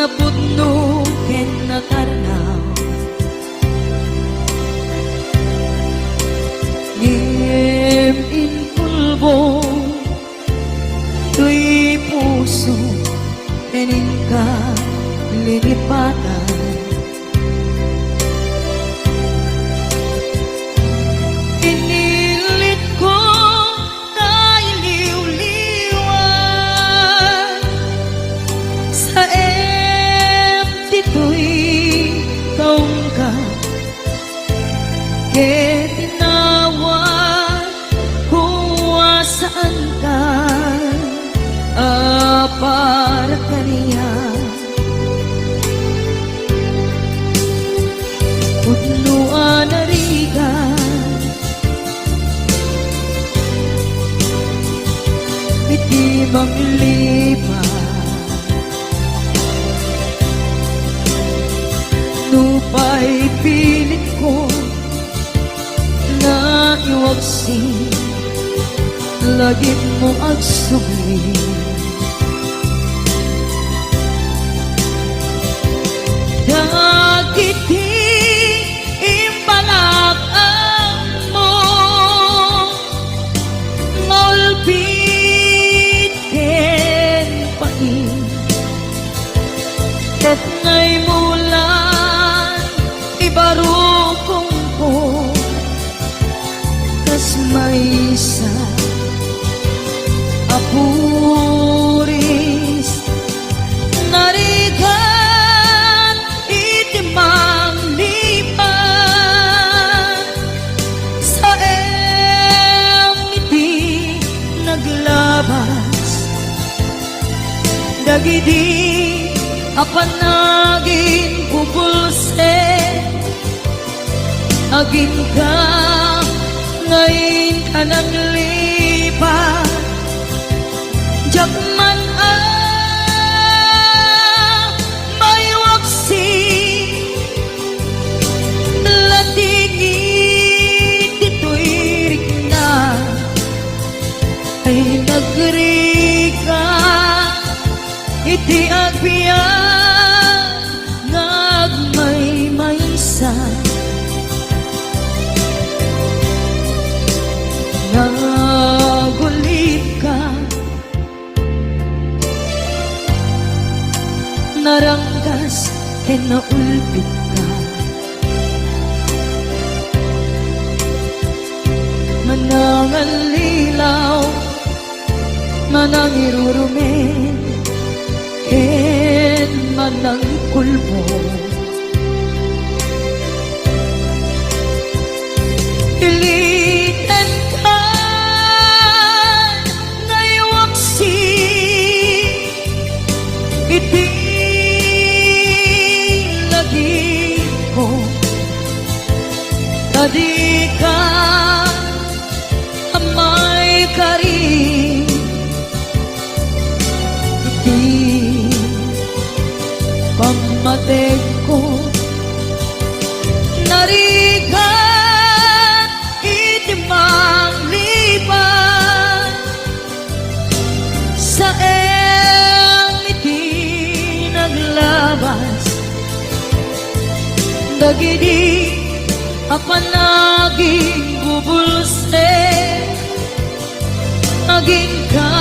napudno ken natarnaw ngem in pulbo tuy puso kening ka lilipatan inilit ko na iliw-liwan sa empty tuy kaong ka ke tinawag kung saan ka para kaniya pudnuan na rigan biti manglipat nupay pilit ko na iwagsin lagi mo agsugli dagiti imbalak mo ngolbit ken pain ket ngay mulan ibarukong ko kas maysa apuris narigan itimang lipan sa iti naglabas dagidi apanagin bubulse agin ka ngayon ka nang lipat jakman may waksi latingit dito'y rikna ay nagrika iti agbiyan ngagmay maysa nagulip ka naranggas e naulpit ka manangan lilaw manang irurumen ken manang kulbo ilitan ka ngaywaksi iti ko tadi ka amay kari iti pamatek ko narigan iti manglipan sa iti naglabas dagidi apanaging bubulse aging ka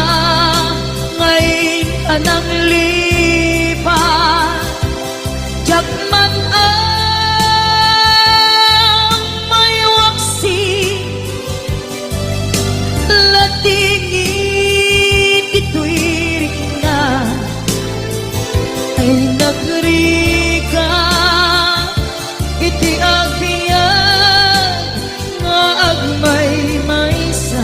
ngayon ka nang lipat jakman may waksi latingit ito'y rikna ay nagrika iti agbiyan nga agmay maysa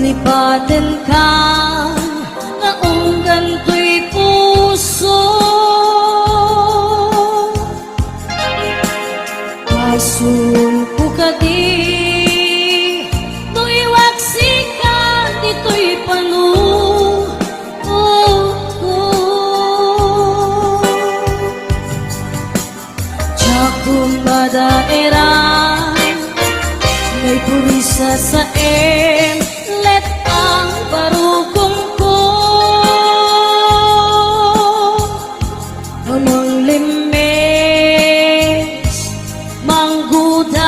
lipatan ka nga unggan to'y puso daera may purisa sa let ang barugong ko Anong limes manggudas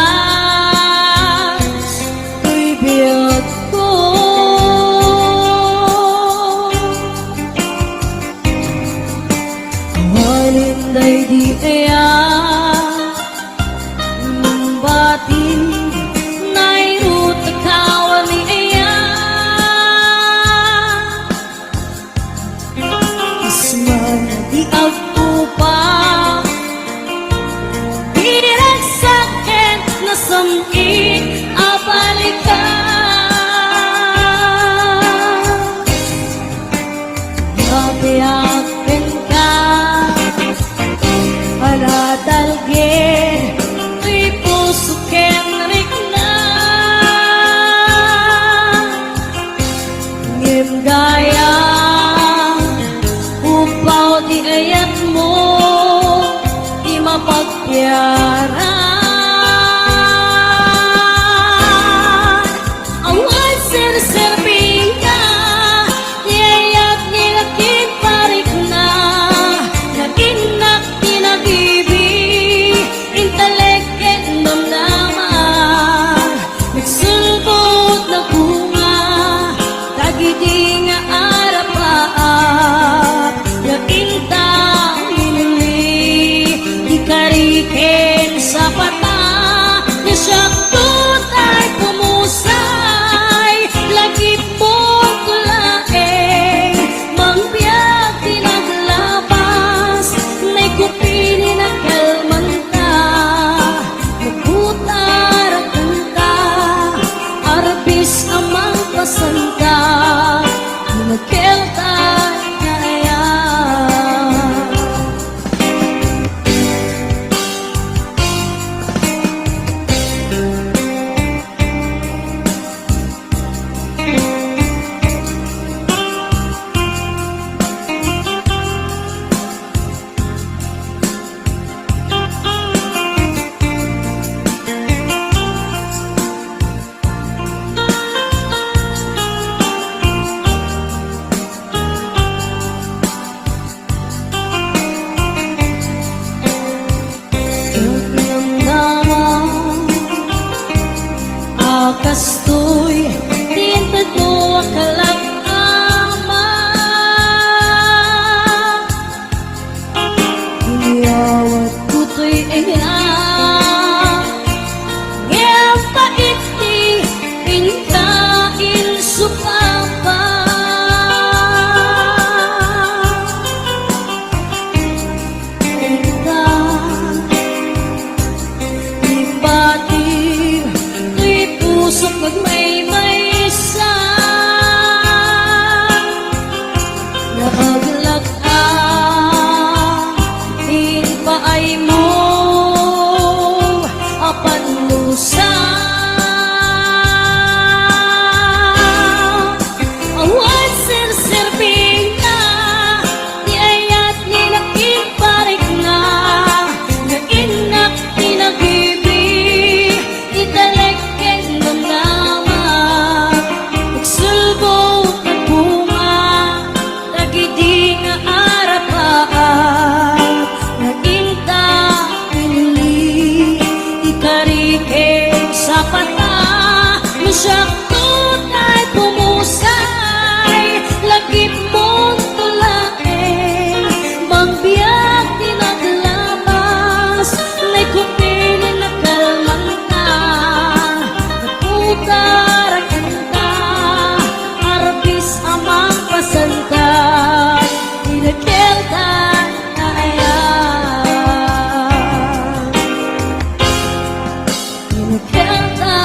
Tuy biyag ko Walinday di kaya batin nairut kawan ni iya Isman di agpupa Direk sakit na samit abalikan Mabiyakin ka para dalgin Tuy puso ken rikna Ngim gaya Upaw di ayat mo Di mapagyaran Awan sir-serving ka Di ayat nilakin parik na Naginak tinagibig Intalek at namnaman Nagsulbot na bunga Tagidi nga arapaap Yakinta minuli Di karikin sa pata Nga siyakot ay pumusay Lagi pong kulaeng Mangbiyak tinaglabas May kupili na kalmanta Magutarakan ka Arbis amang pasanta Magkelta kaya Kastoy, tinta to kalagama Iyawat kuto'y iya Ngayang paiti, pinkain sukapa Pinta, ibatib Pusok magmay-maysa Nakaglag in paay mo Apan lusa Awan sir-serving na Di ayat nilakin parik na Nainak tinagibig Italek Nagsulbot na bunga Tagidi nga arapaat Naginta pinili Ikarikin sa pata Masyakot ay pumusay Lagip mong tulain Mangbiyak tinaglabas May kupinin na kalmanta Nagutarakan amang pasanta Inakelta kaya Inakelta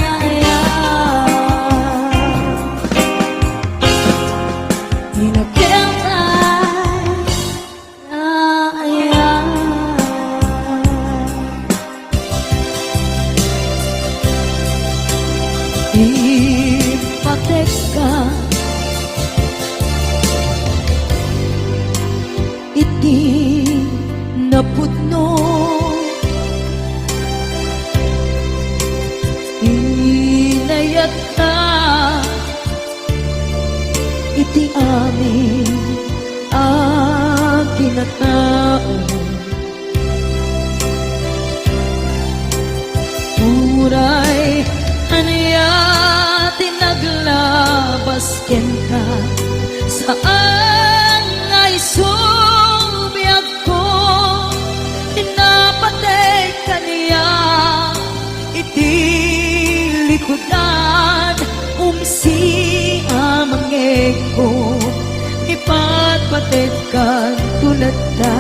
kaya Inakelta kaya Ipatek ka iti napudno na tao. Uray, anaya tinaglabas ken ka, saan ay subiyag ko, tinapatay ka niya, iti likodan, umsi amangeg ko, ipatpatid ka tulad ta.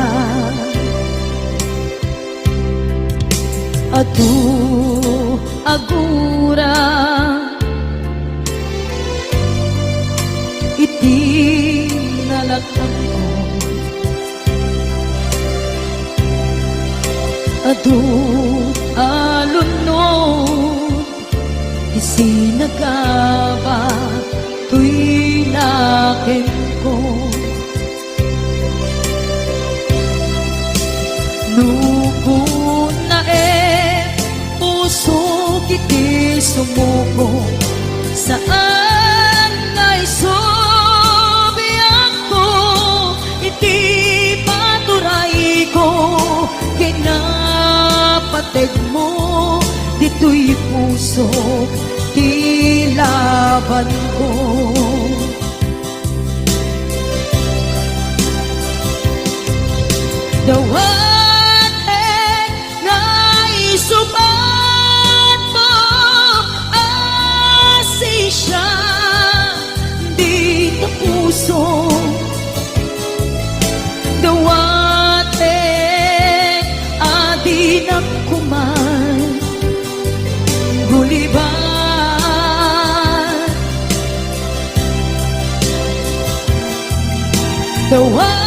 Adu agura iti nalakang ko, adu alunod isinagaba tuy laking ko. Nugo na puso kiti sumuko, saan ngay subiyang ko, iti paturay ko, kinapatid mo, dito'y puso, tilaban ko. Dawate nga isubat mo, asisya di ka puso. Dawate adi na kuman, guliban. Dawate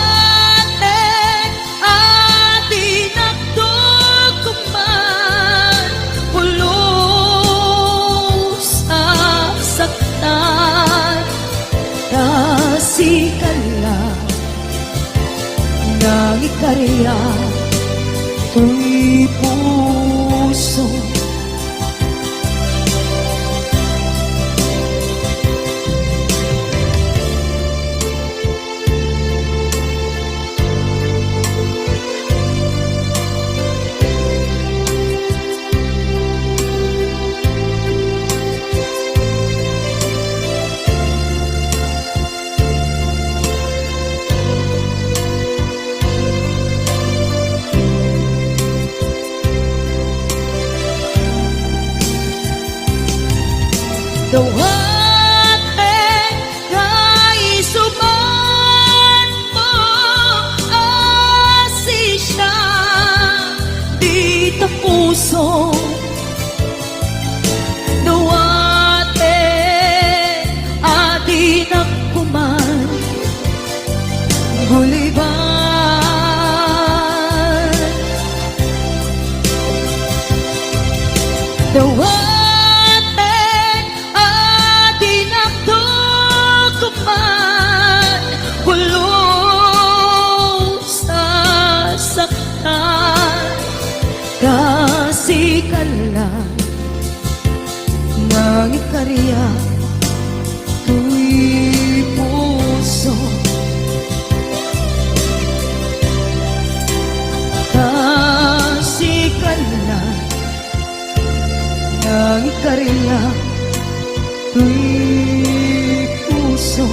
nang ikarya tuy puso. Dawate nga isuban mo, asisya di ta puso. Dawate adi na kuman, guliban. Dawate kasikalan nang ikarya tuy puso. Kasikalan nang ikarya tuy puso.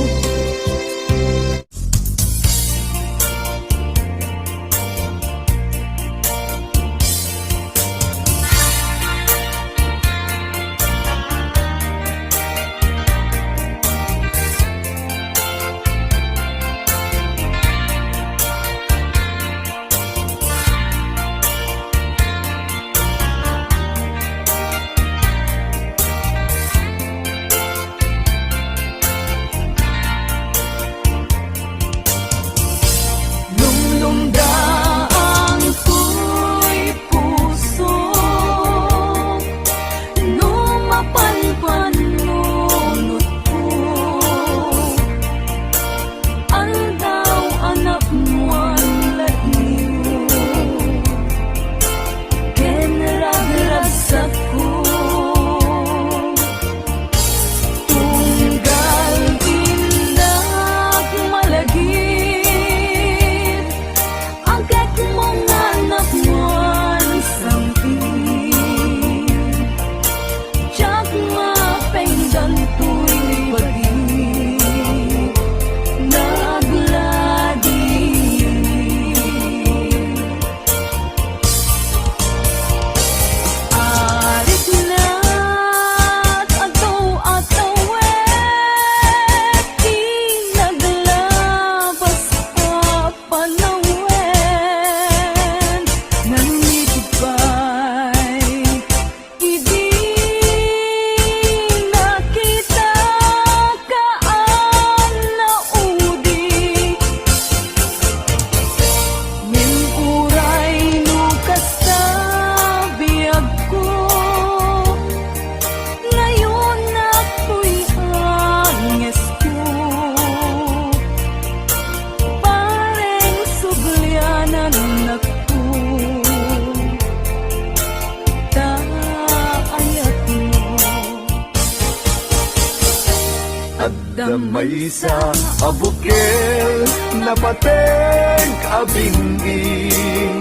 Damay sa abukel na pateng abinging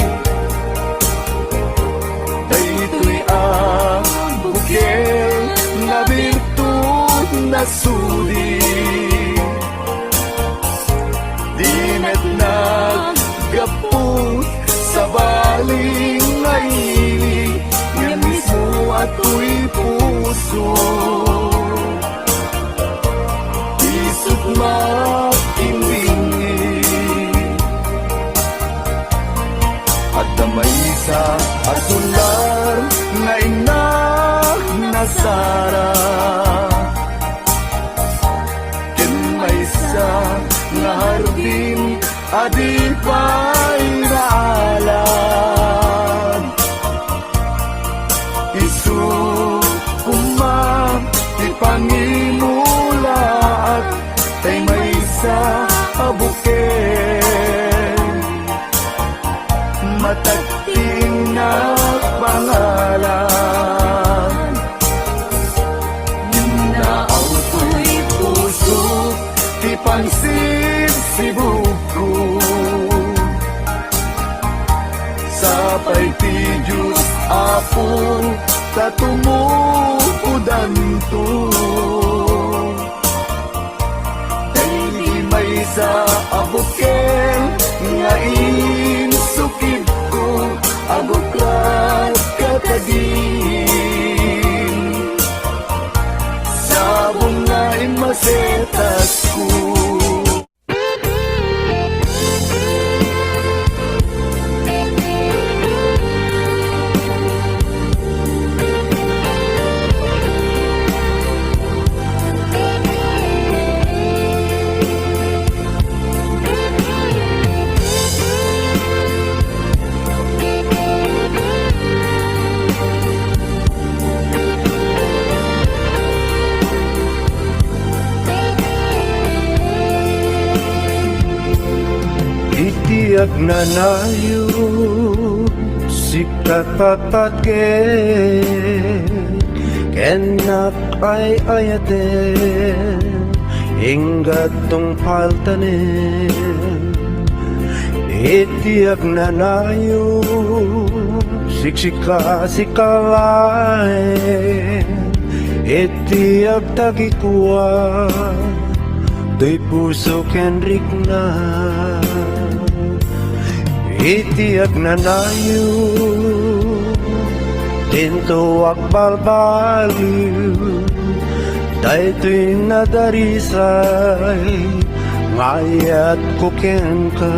daytoy abukel na birtud na sudi di met naggapot sa baling ngaili nga mismo ato'y puso isip makimbingi at damay sa asular nga inak na Sara ken may sa nga hardin adi pa'y naalan isu kumam ipangimula at tay may sa abuken matagting na pangalan naaw ko'y puso ti pansin si buko sapay ti Diyos apo tatumupudan to dahil may sa abuken nga insukid ko abuklat kakadin sabong nga imasetas ko Itiag na nayo sikat papatke kenak ay ayaten ingat tong paltanen itiag na nayo siksika sikalaen itiag tagikuwa do'y puso kenrik na itiag na nayo tinto akbalbaliw daytoy nadarisay ngayat ko ken ka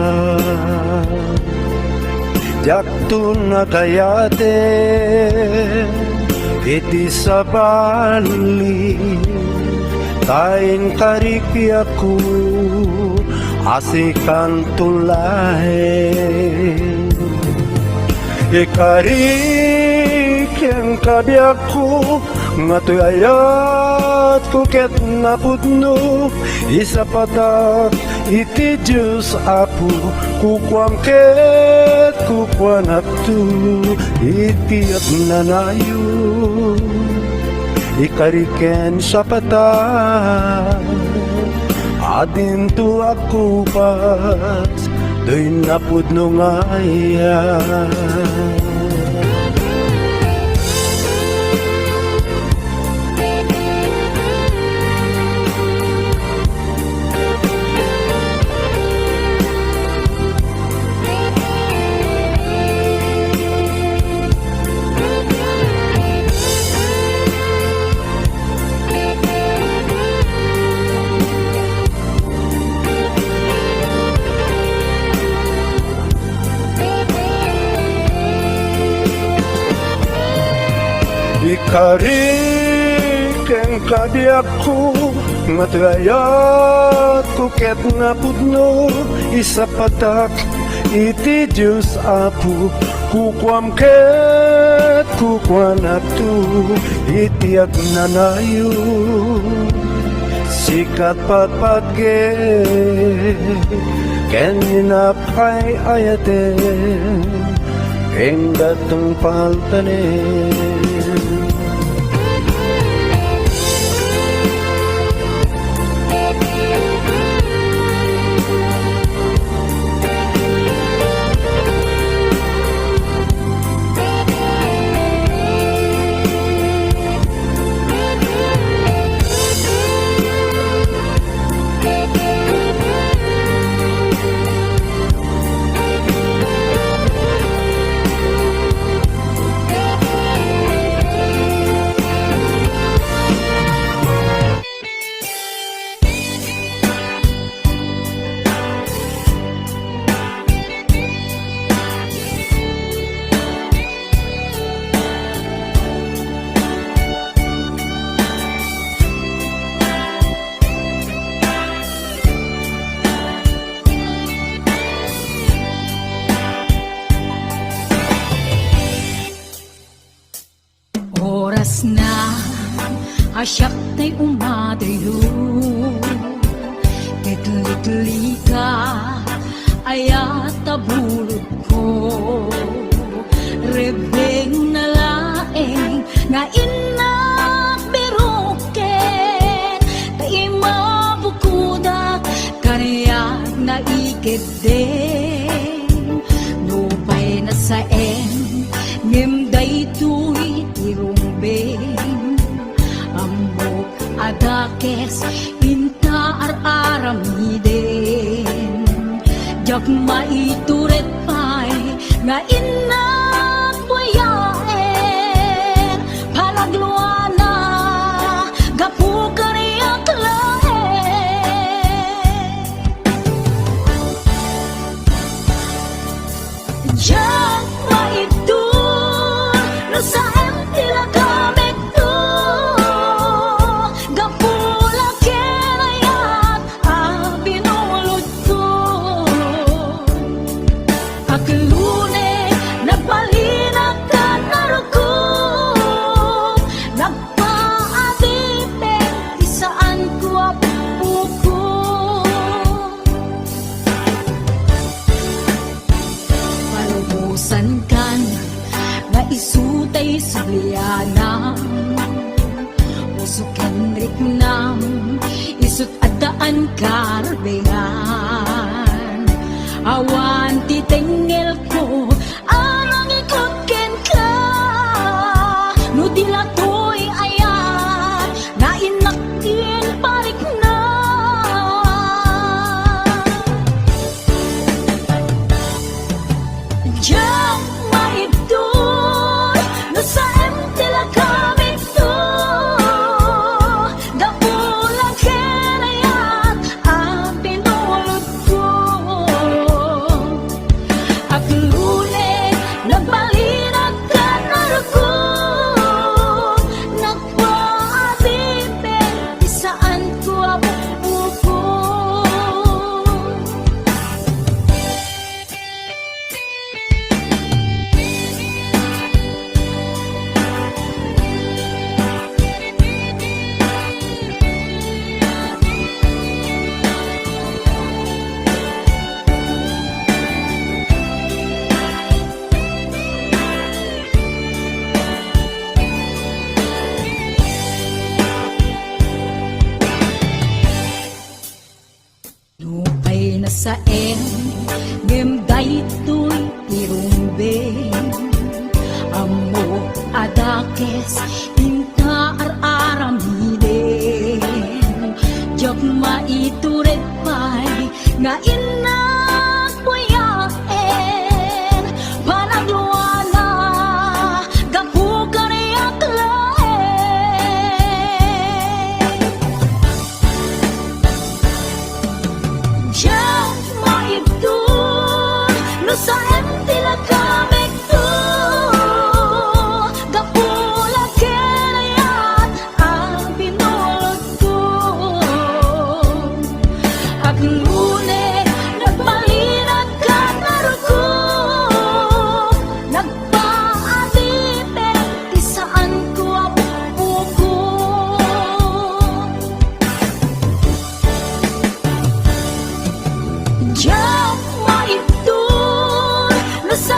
jakto na kayate iti sa bali kain kariki ako asikan tulahin ikarik yang kabiyak ko nga to'y ayat ko ket napudno isa patak iti Diyos apo kukwam ket kukwanap to iti at nanayo ikariken sa patak adin to ako pat do'y napudno nga yan ikarik ang kadiak ko matayat ko ket napudno isa patak iti Diyos apo kukwam ket kukwanap to iti at nanayo sikat patpatke ken ninapay ayaten eng datong paltanen Asyak tay umadriyo Kitli-tli ka Ayat tabulod ko Rebeng na laeng Nga inak biruken Tay mabukudak Kaniyag na ikit din Nupay na saen Ngimday tuy tirumbeng Ambok adakes Inta ar-aramiden Jak maituret pay Nga inak buyaen Palagluana Gapu kariyak laen Jak maitur Nasa tila gamit to Gapula kinayat Binulod ko Kaklune Nagpalinag ka naruko Nagpaadipin Isaan ko apuko Palubusan kan Nga isutay sublianam Usukin riknam Isut adaan karbengan Awan titengel ko Anang ikutken ka Nudila to'y ayan Na inakin parik na Diyan maidoy Nasa tila gamit to Gapulang kinayat Binulod ko Aklune Nagbalinag ka naruko Nagpaadipin Isaan ko apuko Lupay na saen Ngimday to'y tirumbeng Amo adakes Inta ar-aramiden Jak maituret pay Nga inak buyaen Panagluana Gapu kariyak laen Diyan maidoy Nasa tila gamit to Gapula kinayat Binulod ko Aklune Nagbalinag ka naruko Nagpaadipin Isaan ko apuko Diyan maidoy Nasa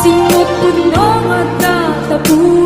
Sinot pud no nga tatapuan